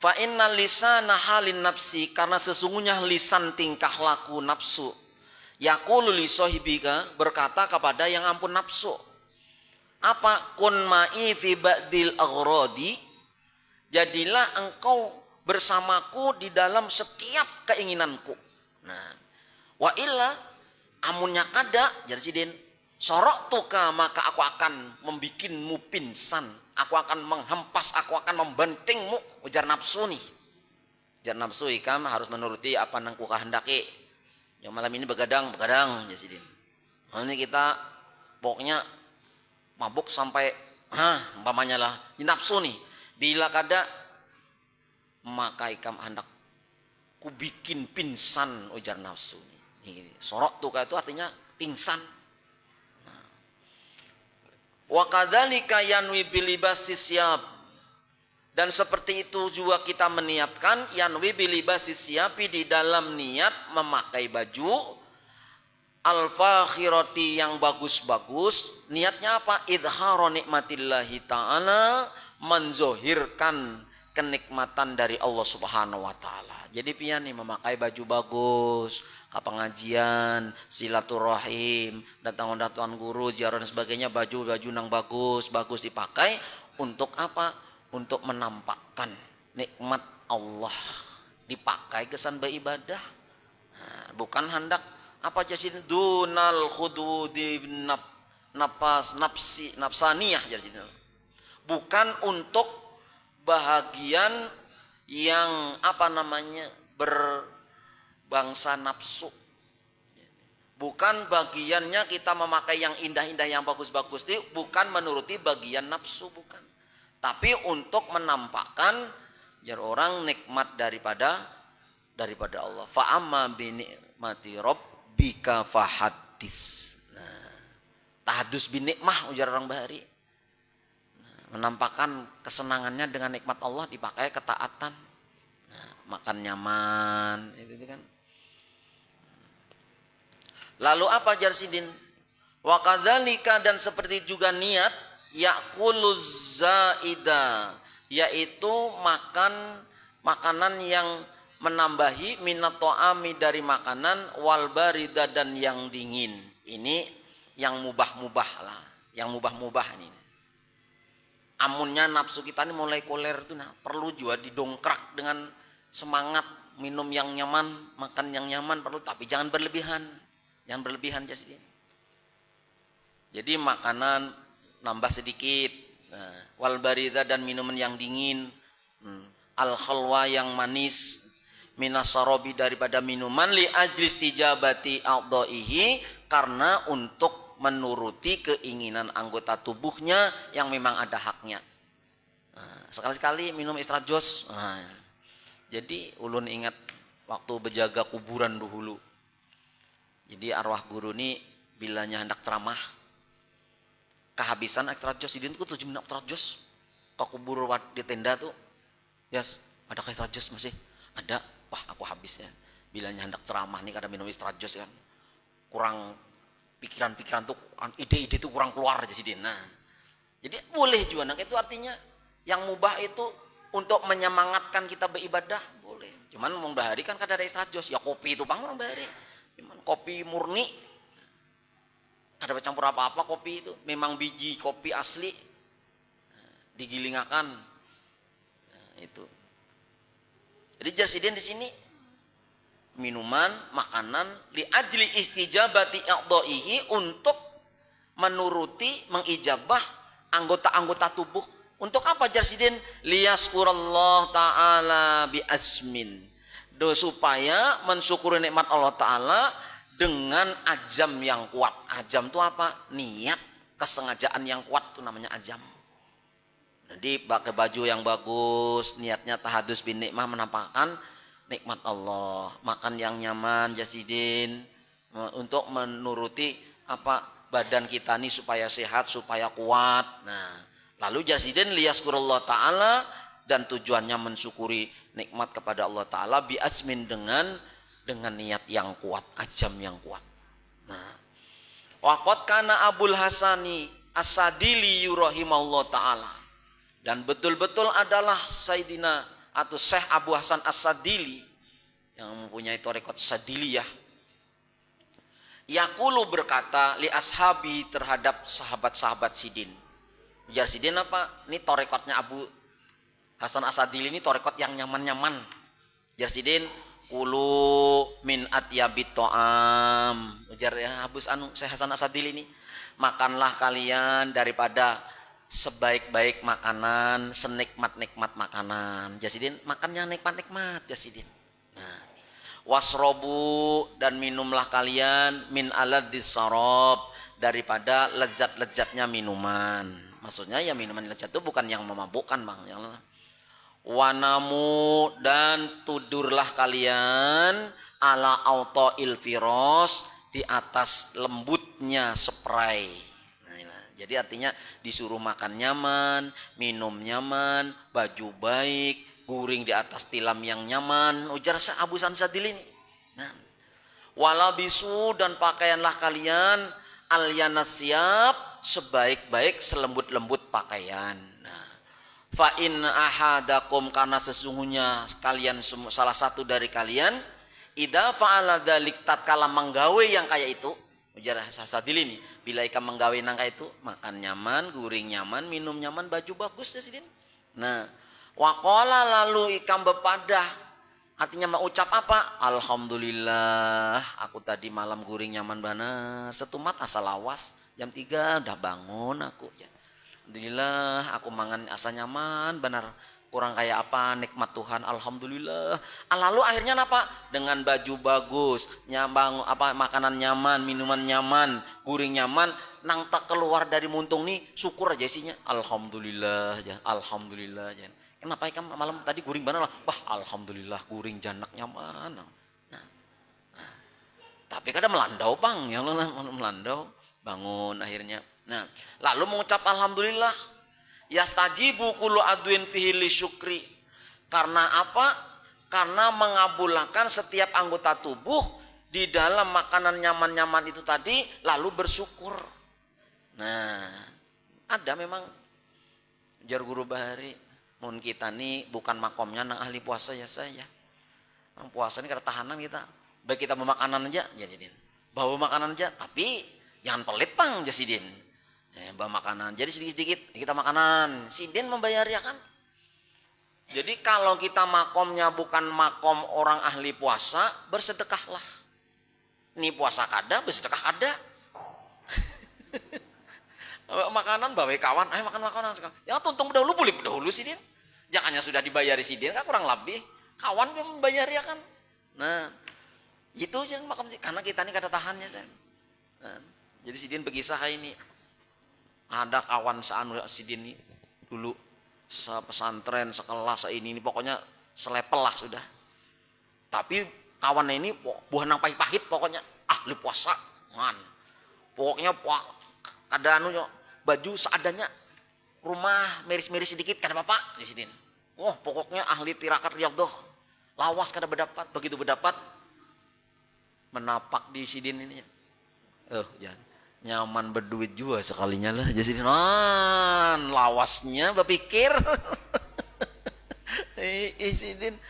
Fa innal lisana halin nafsi, karena sesungguhnya lisan tingkah laku nafsu. Yaqulu li sahibika, berkata kepada yang ampun nafsu. Apa? Kun ma'i fi ba'dil aghradi, jadilah engkau bersamaku di dalam setiap keinginanku. Nah, wa illa amunnya kada jarsidin sorok tuka, maka aku akan membikinmu pingsan, aku akan menghempas, aku akan membantingmu. Ujar nafsu nih. Ujar nafsu ikam harus menuruti apa yang ku kehendaki. Yang malam ini begadang jarsidin. Nah, ini kita pokoknya mabuk sampai umpamanya lah nafsu nih. Bila kada maka ikam hendak ku bikin pingsan, ujar nafsu nih. Sorok tuka itu artinya pingsan. Wa kadzalika yanwi bilibasis syab, dan seperti itu juga kita meniatkan yanwi bilibasis syabi, di dalam niat memakai baju al-fakhirati yang bagus-bagus. Niatnya apa? Idharu nikmatillahi ta'ala, menzohirkan kenikmatan dari Allah Subhanahu wa taala. Jadi pian nih memakai baju bagus, ke pengajian, silaturahim, datang guru, ziarah dan sebagainya, baju-baju nang bagus dipakai untuk apa? Untuk menampakkan nikmat Allah, dipakai kesan beribadah. Nah, bukan hendak apa jadi dunal khududi nafsaniyah jadi. Bukan untuk bahagian yang apa namanya berbangsa nafsu. Bukan bagiannya kita memakai yang indah-indah, yang bagus-bagus itu bukan menuruti bagian nafsu, bukan. Tapi untuk menampakkan jar orang nikmat daripada Allah. Fa amma bi nikmati rabbika fahaddis. Nah, tahadus bi nikmah ujar orang Bahari. Menampakkan kesenangannya dengan nikmat Allah dipakai ketaatan. Nah, makan nyaman itu kan. Lalu apa jarsidin? Wa kadzalika, dan seperti juga niat yakuluz zaida, yaitu makan makanan yang menambahi minat ta'ami, dari makanan, wal barida, dan yang dingin. Ini yang mubah-mubah lah, yang mubah-mubah ini. Amunnya nafsu kita ini mulai koler itu, nah perlu juga didongkrak dengan semangat minum yang nyaman, makan yang nyaman perlu, tapi jangan berlebihan, jadi. Jadi makanan nambah sedikit, nah, wal barida, dan minuman yang dingin, al khalwa, yang manis, minas sarobi, daripada minuman, li ajlis tijabati a'dha'ihi, karena untuk menuruti keinginan anggota tubuhnya yang memang ada haknya. Nah, sekali-sekali minum istrajos. Nah, jadi ulun ingat waktu berjaga kuburan dahulu. Jadi arwah guru ini bilanya hendak ceramah, kehabisan istrajos, idin ku 7 minit istrajos ke kubur di tenda tuh. Yes, ada istrajos masih? Ada. Wah, aku habis ya. Bilanya hendak ceramah nih kada minum istrajos kan. Kurang pikiran-pikiran tuh, ide-ide tuh kurang keluar di sini. Nah, jadi boleh juga. Nah, itu artinya yang mubah itu untuk menyemangatkan kita beribadah boleh. Cuman mau bahari kan kada ada istrajos. Ya kopi itu bang orang bahari. Cuman kopi murni, kada bercampur apa-apa kopi itu. Memang biji kopi asli, digilingakan. Nah, itu. Jadi jasidin di sini minuman, makanan, li ajli istijabati a'dha'ihi, untuk menuruti, mengijabah anggota-anggota tubuh. Untuk apa jarsidin? Liyaskurallah ta'ala bi asmin, supaya mensyukuri nikmat Allah Ta'ala dengan azam yang kuat. Azam itu apa? Niat, kesengajaan yang kuat itu namanya azam. Jadi pakai baju yang bagus, niatnya tahadus bin nikmah, menampakkan nikmat Allah, makan yang nyaman jasidin, untuk menuruti apa badan kita nih supaya sehat, supaya kuat. Nah, lalu jasidin liyaskurullah ta'ala, dan tujuannya mensyukuri nikmat kepada Allah Ta'ala bi azmin, dengan niat yang kuat, azam yang kuat. Nah, waqad kana Abul Hasani As-Sadili rahimahullah ta'ala, dan betul-betul adalah Sayyidina atau Syekh Abu Hasan As-Sadili yang mempunyai tarekat Sadiliyah, yaqulu berkata li ashabi terhadap sahabat-sahabat Sidin. Ujar Sidin apa? Ini tarekatnya Abu Hasan As-Sadili ini tarekat yang nyaman-nyaman. Ujar Sidin, kulu min atyabit ta'am. Ujar ya Abu Syekh Hasan As-Sadili ini, makanlah kalian daripada sebaik-baik makanan, senikmat-nikmat makanan. Jasidin makan yang nikmat-nikmat, Jasidin. Nah, wasrobu dan minumlah kalian min aladis sarob daripada lezat-lezatnya minuman. Maksudnya ya minuman lezat itu bukan yang memabukkan, Bang. Yang wanamu dan tudurlah kalian ala autoil firos di atas lembutnya spray. Jadi artinya disuruh makan nyaman, minum nyaman, baju baik, guring di atas tilam yang nyaman. Ujar Abu Hasan As-Sadili ini. Nah, walabisu dan pakaianlah kalian alyanasiab sebaik-baik selembut-lembut pakaian. Nah, fa in ahadakum karena sesungguhnya kalian salah satu dari kalian idza fa'ala dzalik tatkala menggawe yang kayak itu. Ujar As-Sadili ini, bila ikan menggawe nangka itu makan nyaman, guring nyaman, minum nyaman, baju bagus ya Sidin. Nah, waqala lalu ikan bepadah, artinya mau ucap apa? Alhamdulillah, aku tadi malam guring nyaman benar. Setumat asal lawas, jam 3 udah bangun aku. Alhamdulillah, aku mangan asa nyaman benar. Kurang kayak apa nikmat Tuhan, alhamdulillah. Lalu akhirnya apa? Dengan baju bagus, nyambang apa makanan nyaman, minuman nyaman, guring nyaman, nang tak keluar dari muntung nih, syukur aja isinya. Alhamdulillah, alhamdulillah. Kenapa ikan malam tadi guring benar lah? Wah, alhamdulillah guring janak nyaman. Nah, tapi kadang melandau, Bang, yang melandau, bangun akhirnya. Nah, lalu mengucap alhamdulillah. Yastajibu kullu adwin fihi li syukri. Karena apa? Karena mengabulkan setiap anggota tubuh di dalam makanan nyaman-nyaman itu tadi lalu bersyukur. Nah, ada memang jar guru bahari mun kita nih bukan makomnya nang ahli puasa ya saya. Nang puasa ini kada tahanan kita. Baik kita mau makanan aja jadidin. Bawa makanan aja tapi jangan pelit, Bang, Jasidin. Bawa makanan, jadi sedikit-sedikit kita makanan. Sidin membayar ya kan. Jadi kalau kita makomnya bukan makom orang ahli puasa, bersedekahlah. Ini puasa kada, bersedekah kada. Makanan bawa kawan, ayo makan makanan sekarang. Ya tuntung dahulu boleh dahulu Sidin. Jangannya sudah dibayari Sidin kan kurang lebih. Kawan yang membayar ya kan. Nah, itu yang makom karena kita ini kada tahannya kan. Nah, jadi Sidin berkisah ini. Ada kawan seanu Sidin ini dulu pesantren sekelas ini pokoknya selepel lah sudah. Tapi kawannya ini buah nang pahit pokoknya ahli puasa man. Pokoknya kada anu baju seadanya, rumah miris-miris sedikit kada apa-apa di Sidin. Oh, pokoknya ahli tirakat riyadhah. Lawas kada berdapat, begitu berdapat menapak di Sidin ini. Jangan nyaman berduit juga sekalinya lah jadi lawasnya berpikir Sidin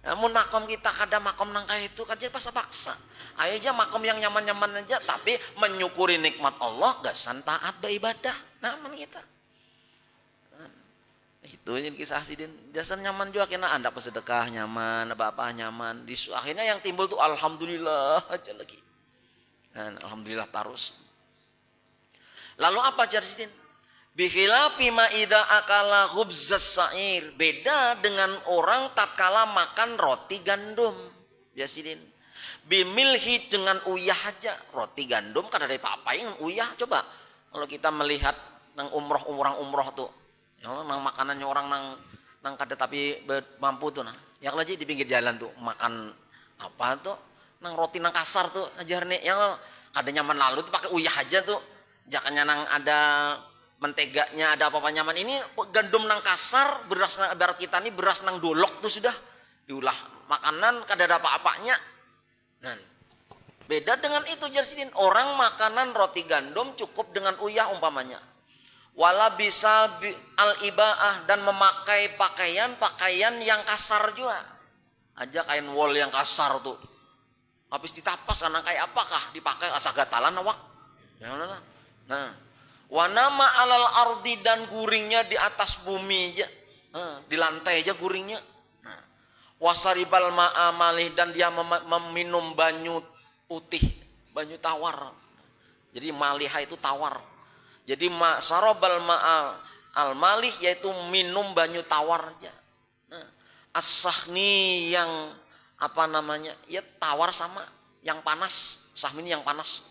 namun makom kita kada makom nangka itu kan jadi paksa-paksa ayo aja makom yang nyaman-nyaman aja tapi menyukuri nikmat Allah gasan taat beribadah naman kita itu yang kisah Sidin jasan nyaman juga kena anda pesedekah nyaman apa-apa nyaman akhirnya yang timbul tuh alhamdulillah aja lagi dan alhamdulillah terus. Lalu apa jar Sidin? Bikhilafi ma idza akala khubzas sa'ir. Beda dengan orang tatkala makan roti gandum. Ya Sidin. Bimilhi dengan uyah aja. Roti gandum kada ada apa-apain uyah coba. Kalau kita melihat nang umroh tuh. Yang nang makanannya orang nang kada tapi mampu tuh nah. Yang lagi di pinggir jalan tuh makan apa tuh? Nang roti nang kasar tuh ajar nih yang kada nyaman lalu tuh pakai uyah aja tuh. Jangan nang ada menteganya ada apa-apa nyaman ini gandum nang kasar beras nang barat kita nih beras nang dolok tuh sudah diulah makanan kada ada apa-apanya. Nah, beda dengan itu jar Sidin orang makanan roti gandum cukup dengan uyah umpamanya. wala bisa al-ibaah dan memakai pakaian yang kasar juga. Aja kain wol yang kasar tuh. Habis ditapas anak kayak apakah dipakai asa gatalan awak. Ya lah. Nah, wanama alal ardi dan guringnya di atas bumi aja. Di lantai aja guringnya. Nah, wasaribal ma'a malih dan dia meminum banyu putih, banyu tawar. Jadi maliha itu tawar. Jadi sarabal ma'al al-malih yaitu minum banyu tawar aja. Nah, as-sahni yang apa namanya? Ya tawar sama yang panas. Sahmin yang panas.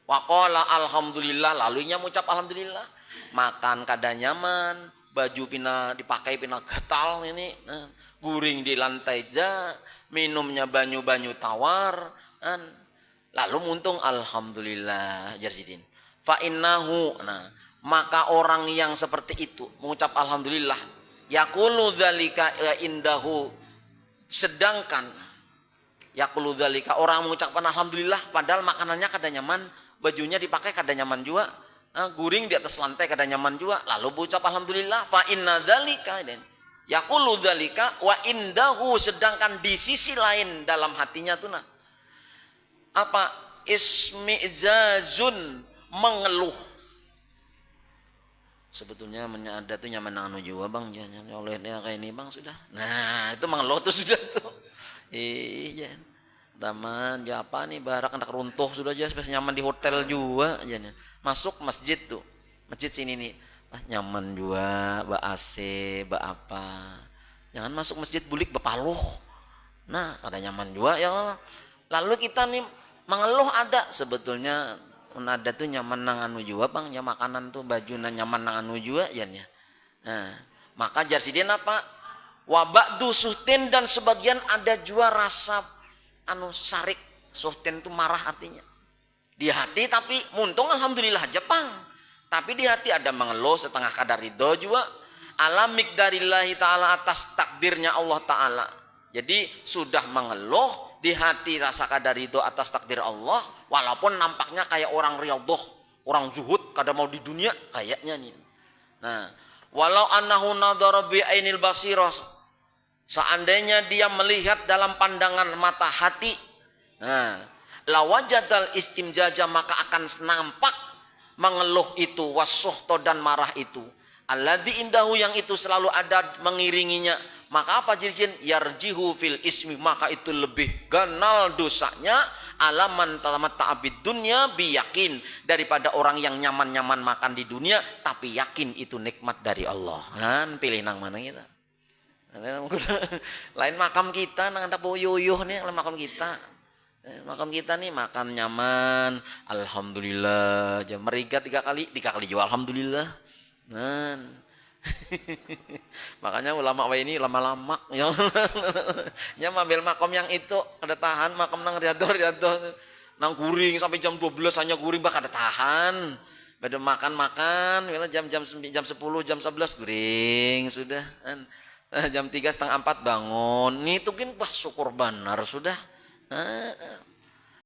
Waqala alhamdulillah, lalunya mengucap alhamdulillah. Makan kada nyaman, baju pina dipakai pina gatal ini. Nah, guring di lantai aja, minumnya banyu-banyu tawar. Lalu muntung alhamdulillah Jarsidin. Fa innahu, nah maka orang yang seperti itu mengucap alhamdulillah yaqulu dzalika indahu, sedangkan yaqulu dzalika orang mengucapkan alhamdulillah padahal makanannya kada nyaman, bajunya dipakai kada nyaman juga, guring di atas lantai kada nyaman juga, lalu mengucap alhamdulillah fa inna dzalika dan yaqulu dzalika wa indahu, sedangkan di sisi lain dalam hatinya tuh nah apa ismizazun, mengeluh. Sebetulnya ada tuh nyaman anu juga bang, jangan oleh dia kayak ini bang sudah. Nah itu mengeluh tuh sudah tuh. Iya, taman ya apa nih barak anak runtuh sudah aja, spesial nyaman di hotel juga aja. Masuk masjid tuh, masjid sini nih, nyaman juga, ba AC, ba apa. Jangan masuk masjid bulik bepaluh. Nah ada nyaman juga ya. Lalu kita nih mengeluh ada sebetulnya. Ada tuh nyaman nang anu juga bang, ya makanan tuh baju nyaman nang anu juga ya. Nah, maka Jarsidin apa? Wabak du suhtin, dan sebagian ada juga rasa anu sarik. Suhtin tuh marah artinya. Di hati tapi muntung alhamdulillah aja bang. Tapi di hati ada mengeluh setengah kadar ridho juga. Alam mikdarillahi ta'ala, atas takdirnya Allah ta'ala. Jadi sudah mengeluh, di hati rasa kadar ridho atas takdir Allah, walaupun nampaknya kayak orang riyadhah, orang zuhud, kada mau di dunia kayaknya nih. Nah, walau annahu nadhara bi ainil basirah, seandainya dia melihat dalam pandangan mata hati, nah, lawajadal istimjaja, maka akan nampak mengeluh itu, wasuhto dan marah itu. Alladzi indahu, yang itu selalu ada mengiringinya. Maka apa jirjin? Yarjihu fil ismi, maka itu lebih ganal dosanya alaman tamatta abid dunya biyakin, daripada orang yang nyaman-nyaman makan di dunia tapi yakin itu nikmat dari Allah. Kan pilih nang mana kita? Lain makam kita nang ada boyoyoh nih, lain makam kita. Makam kita nih makan nyaman, alhamdulillah. Jam merigat tiga kali juga alhamdulillah. Nah. Makanya ulama wa ini lama-lama ya. Ya ambil makom yang itu kada tahan, makom nang riado nang guring sampai jam 12 hanya guring bah kada tahan. Bada makan jam 10 jam 11 guring sudah. Jam 3 setengah 4 bangun. Nih tuh kan wah syukur benar sudah.